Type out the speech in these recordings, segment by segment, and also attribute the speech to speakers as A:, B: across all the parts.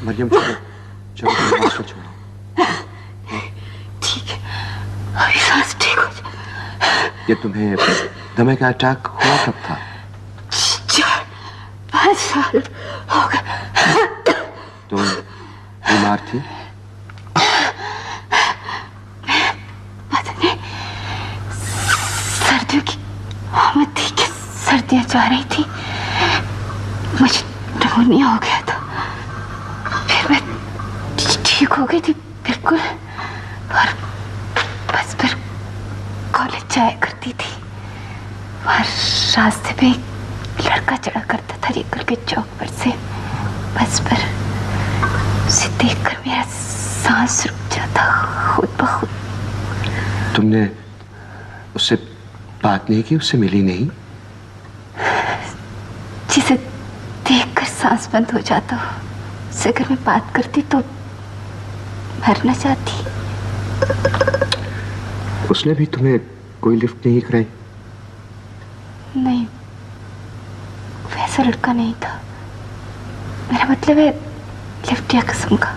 A: मरियम चलो चलो हॉस्पिटल छोड़ो।
B: ठीक है, अभी सांस ठीक हो जाए।
A: ये तुम्हें दमे का अटैक हुआ कब था?
B: 4-5 साल हो गए।
A: तुम बीमार थी?
B: पता नहीं, सर्दियों की आमद थी कि सर्दियां जा रही थी, मुझे निमोनिया हो गया था। फिर मैं ठीक हो गई थी बिल्कुल, और बस फिर कॉलेज जाया करती थी। वहाँ रास्ते पे एक लड़का चढ़ा करता था रेकर के चौक पर से, बस पर उसे देखकर मेरा सांस रुक जाता खुद ब खुद।
A: तुमने उससे बात नहीं की, उससे मिली नहीं?
B: जिसे देखकर सांस बंद हो जाता हो, उससे अगर मैं बात करती तो मरना चाहती।
A: उसने भी तुम्हें कोई लिफ्ट नहीं कराई?
B: नहीं, वैसा लड़का नहीं था। मेरा मतलब है लिफ्टिया किस्म का।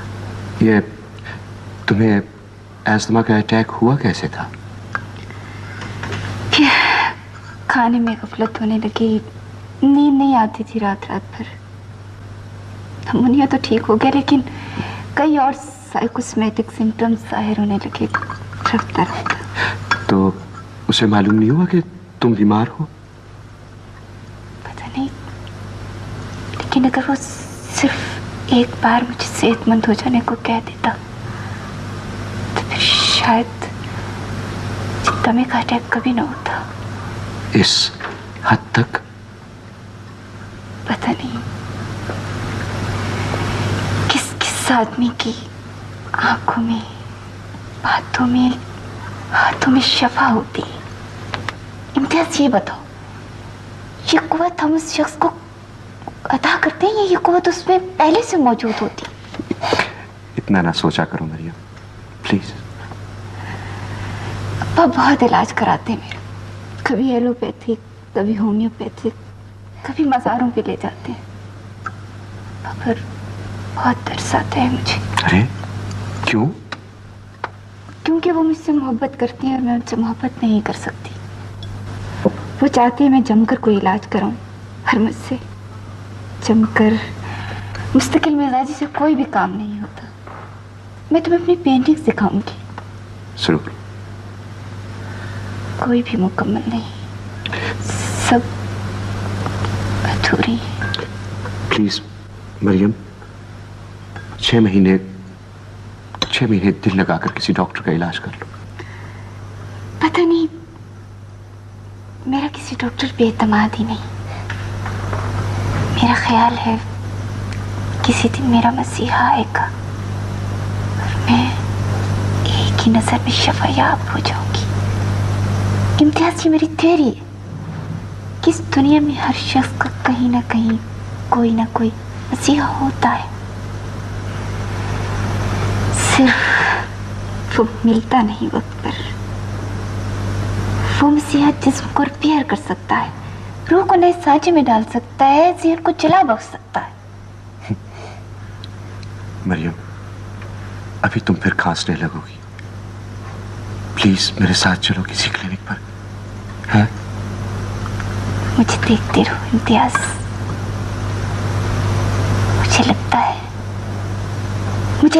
A: ये तुम्हें अस्थमा का अटैक हुआ कैसे था?
B: खाने में गफलत होने लगी, नींद नहीं आती थी रात रात भर। निमोनिया तो ठीक हो गया, लेकिन कई और साइकोसोमैटिक सिम्टम्स जाहिर होने लगे रफ्ता रफ्ता।
A: तो उसे मालूम नहीं हुआ कि तुम बीमार हो?
B: पता नहीं, लेकिन अगर वो सिर्फ एक बार मुझे सेहतमंद हो जाने को कह देता तो फिर शायद दमे का अटैक कभी ना होता।
A: इस हद तक?
B: पता नहीं किस किस आदमी की आंखों में, बातों में, हाथों में शफा होती है। इम्तियाज ये बताओ, ये कुव्वत हम उस शख्स को अदा करते हैं या ये कुव्वत उसमें पहले से मौजूद होती?
A: इतना ना सोचा करो मरियम, प्लीज।
B: अब्बा बहुत इलाज कराते हैं मेरा, कभी एलोपैथिक, कभी होम्योपैथिक, कभी मज़ारों पे ले जाते हैं, पर बहुत तरस आता है मुझे।
A: अरे क्यों?
B: क्योंकि वो मुझसे मोहब्बत करती हैं और मैं उनसे मोहब्बत नहीं कर सकती। वो चाहती है मैं जमकर कोई इलाज कराऊं, पर मुझसे जमकर मुस्तकिल मिजाजी से कोई भी काम नहीं होता। मैं तुम्हें अपनी पेंटिंग सिखाऊंगी।
A: जरूर।
B: कोई भी मुकम्मल नहीं, सब अधूरी।
A: प्लीज मरियम, 6 महीने दिल लगाकर किसी डॉक्टर का इलाज कर लो।
B: पता नहीं, मेरा किसी डॉक्टर पे एतमाद ही नहीं। मेरा ख्याल है किसी दिन मेरा मसीहा आएगा और मैं एक ही नजर में शफायाब हो जाऊंगी। इम्तियाज, ये मेरी थ्योरी है कि इस दुनिया में हर शख्स का कहीं ना कहीं कोई ना कोई मसीहा होता है, सिर्फ वो मिलता नहीं वक्त पर। वो मसीहा जिस्म को रिपेयर कर सकता है, रूह को नए सांचे में डाल सकता है, ज़हन को जला बख्श सकता है।
A: मरियम, अभी तुम फिर खांसने लगोगी। प्लीज मेरे साथ चलो किसी क्लिनिक पर, हैं?
B: मुझे देखते रहो इम्तियाज, मुझे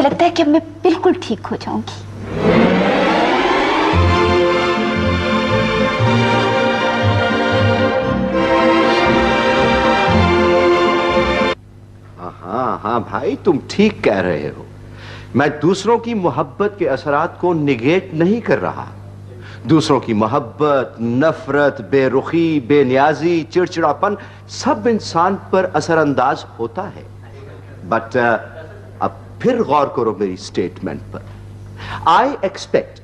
B: लगता है कि अब मैं बिल्कुल ठीक हो जाऊंगी।
C: हाँ भाई, तुम ठीक कह रहे हो। मैं दूसरों की मोहब्बत के असरात को निगेट नहीं कर रहा। दूसरों की मोहब्बत, नफरत, बेरुखी, बेनियाजी, चिड़चिड़ापन सब इंसान पर असरअंदाज होता है। बट अब फिर गौर करो मेरी स्टेटमेंट पर। आई एक्सपेक्ट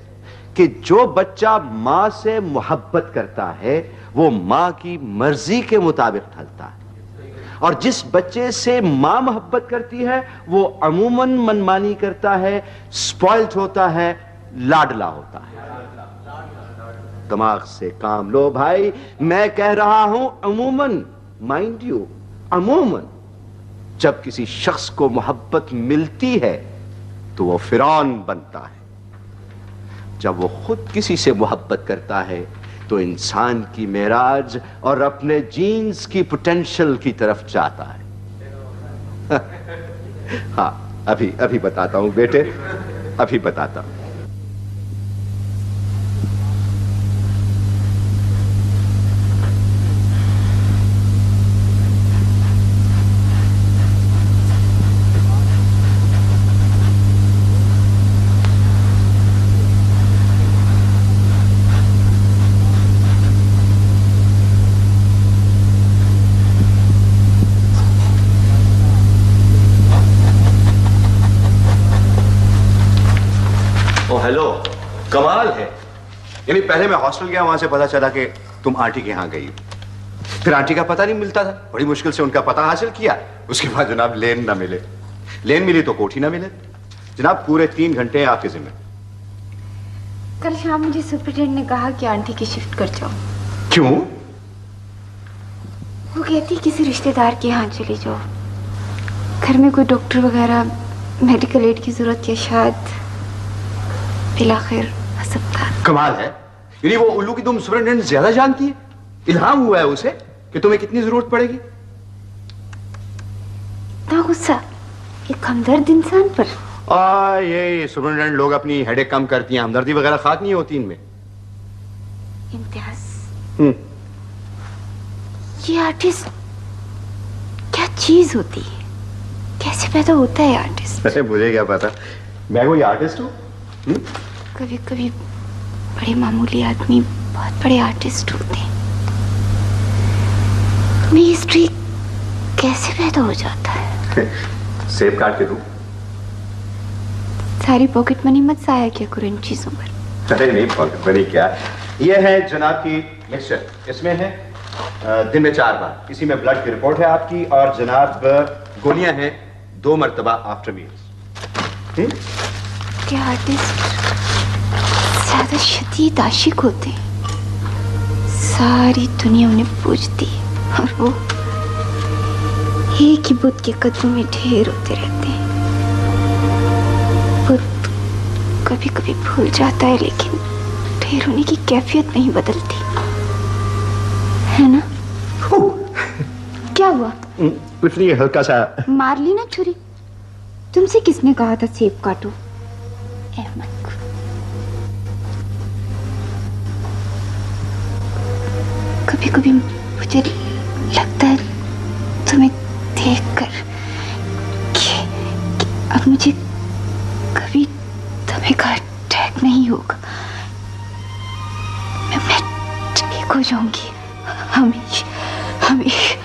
C: कि जो बच्चा मां से मोहब्बत करता है वो मां की मर्जी के मुताबिक ढलता है, और जिस बच्चे से मां मोहब्बत करती है वो अमूमन मनमानी करता है, स्पॉइल्ड होता है, लाडला होता है। दिमाग से काम लो भाई, मैं कह रहा हूं अमूमन, माइंड यू, अमूमन। जब किसी शख्स को मोहब्बत मिलती है तो वो फिरौन बनता है। जब वो खुद किसी से मोहब्बत करता है तो इंसान की मेराज और अपने जीन्स की पोटेंशियल की तरफ जाता है। हाँ, अभी अभी बताता हूं बेटे, अभी बताता हूं। ओ हेलो, कमाल है। यानी पहले मैं हॉस्टल गया, वहां से पता चला कि तुम आंटी के यहां गई हो। फिर आंटी का पता नहीं मिलता था, बड़ी मुश्किल से उनका पता हासिल किया। उसके बाद जनाब लेन ना मिले, लेन मिली तो कोठी ना मिले। जनाब पूरे 3 घंटे आपके जिम्मे।
B: कल शाम मुझे सुपरिटेंडेंट ने कहा कि आंटी की शिफ्ट कर जाओ।
C: क्यों?
B: वो कहती किसी रिश्तेदार के यहाँ चली जाओ, घर में कोई डॉक्टर वगैरह मेडिकल एड की जरूरत है शायद, बिलाखिर अस्पताल।
C: कमाल है। यानी वो उल्लू की तुम सुपरिटेंडेंट ज्यादा जानती है। इल्हाम हुआ है उसे कि तुम्हें कितनी जरूरत पड़ेगी।
B: इतना गुस्सा एक हमदर्द इंसान पर।
C: ये सुपरिटेंडेंट लोग अपनी हेडेक कम करती हैं, हमदर्दी वगैरह खाक नहीं होती इनमें।
B: इम्तियाज, ये आर्टिस्ट क्या चीज होती है? कैसे पैदा होता है आर्टिस्ट?
C: अरे मुझे क्या पता, मैं कोई आर्टिस्ट हूँ?
B: कभी कभी बड़े मामूली आदमी बहुत बड़े आर्टिस्ट होते हैं। तुम्हें ये स्ट्रीक कैसे पैदा हो जाता है?
C: सेब काट के दूं?
B: सारी पॉकेट मनी मत जाया क्या करो इन चीजों पर।
C: अरे नहीं, पॉकेट मनी क्या। ये है जनाब की मिक्सचर, इसमें है दिन में 4 बार। इसी में ब्लड की रिपोर्ट है आपकी, और जनाब गोलियां हैं 2 मरतबा आफ्टर मील्स।
B: क्या आर्टिस्ट ज्यादा शदीद आशिक होते हैं? सारी दुनिया उन्हें पूजती है और वो एक ही बुत के कदमों में ढेर होते रहते हैं। बुत कभी कभी भूल जाता है, लेकिन ढेर होने की कैफियत नहीं बदलती, है ना? क्या हुआ?
C: कुछ नहीं, हल्का सा।
B: मार ली ना छुरी? तुमसे किसने कहा था सेब काटो? अहमद। कभी कभी मुझे लगता है तुम्हें देखकर कि अब मुझे कभी तुम्हें का अटैक नहीं होगा। मैं ठीक हो जाऊंगी हमेशा हमेशा।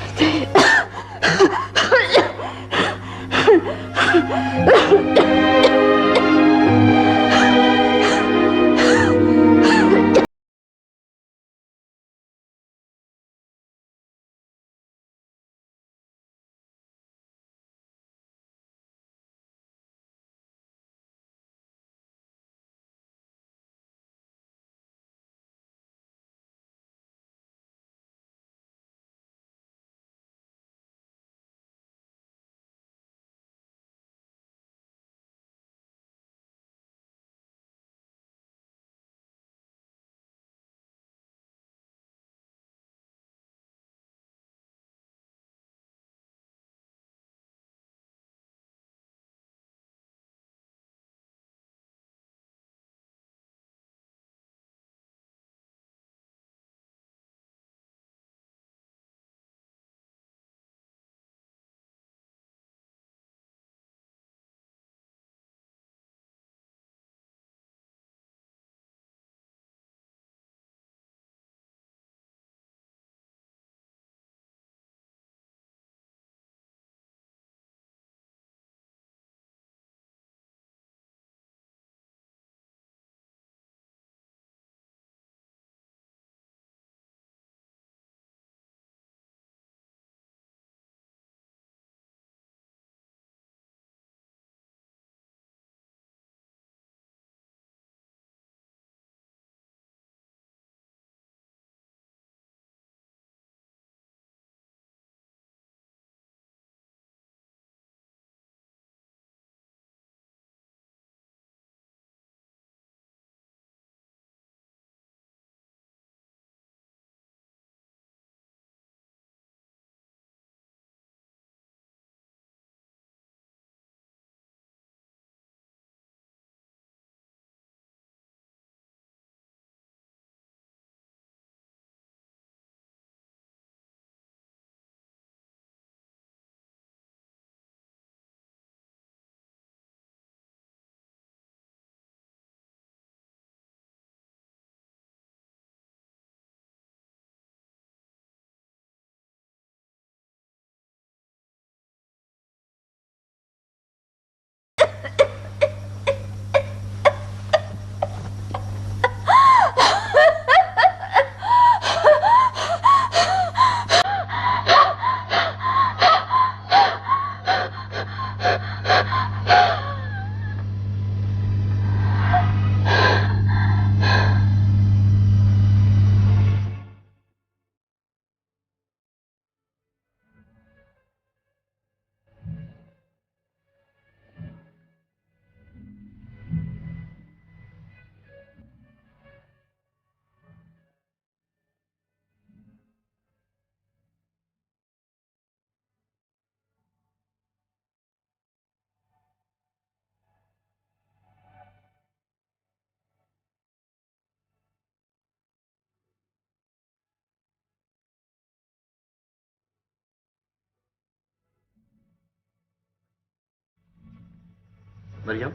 C: मरियम,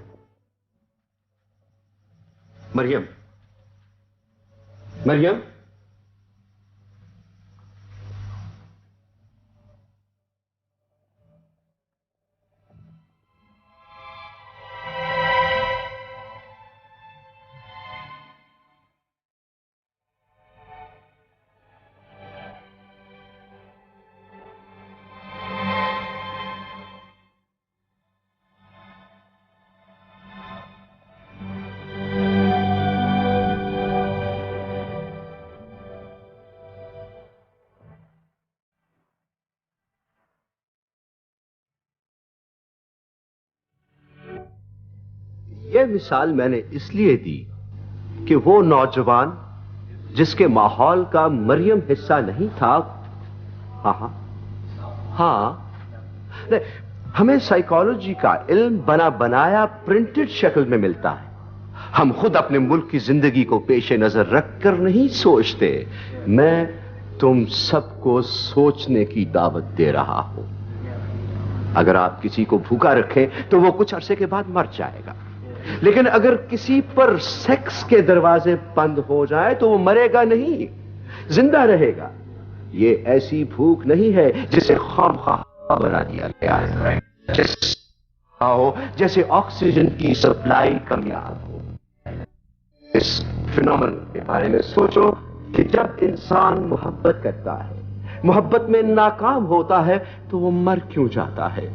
C: मरियम, मरियम। यह मिसाल मैंने इसलिए दी कि वो नौजवान जिसके माहौल का मरियम हिस्सा नहीं था, नहीं, हमें साइकोलॉजी का इल्म बना बनाया प्रिंटेड शक्ल में मिलता है। हम खुद अपने मुल्क की जिंदगी को पेश नजर रखकर नहीं सोचते। मैं तुम सबको सोचने की दावत दे रहा हूं। अगर आप किसी को भूखा रखें तो वो कुछ अरसे के बाद मर जाएगा, लेकिन अगर किसी पर सेक्स के दरवाजे बंद हो जाए तो वो मरेगा नहीं, जिंदा रहेगा। ये ऐसी भूख नहीं है जिसे खामखा बना दिया गया है, जैसे ऑक्सीजन की सप्लाई कमयाब हो। इस फिनोमेनन के बारे में सोचो कि जब इंसान मोहब्बत करता है, मोहब्बत में नाकाम होता है, तो वो मर क्यों जाता है?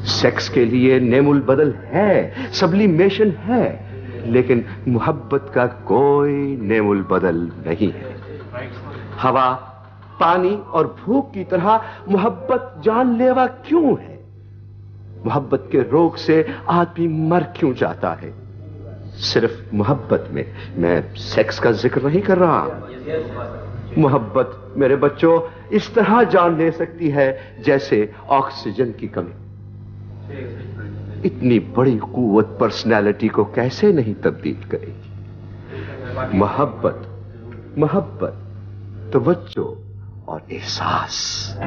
C: सेक्स के लिए नेमुल बदल है, सब्लिमेशन है, लेकिन मोहब्बत का कोई नेमुल बदल नहीं है। हवा, पानी और भूख की तरह मोहब्बत जानलेवा क्यों है? मोहब्बत के रोग से आदमी मर क्यों जाता है? सिर्फ मोहब्बत में। मैं सेक्स का जिक्र नहीं कर रहा। मोहब्बत मेरे बच्चों इस तरह जान ले सकती है जैसे ऑक्सीजन की कमी। इतनी बड़ी कुव्वत पर्सनैलिटी को कैसे नहीं तब्दील करेगी? मोहब्बत, मोहब्बत, तवज्जो और एहसास।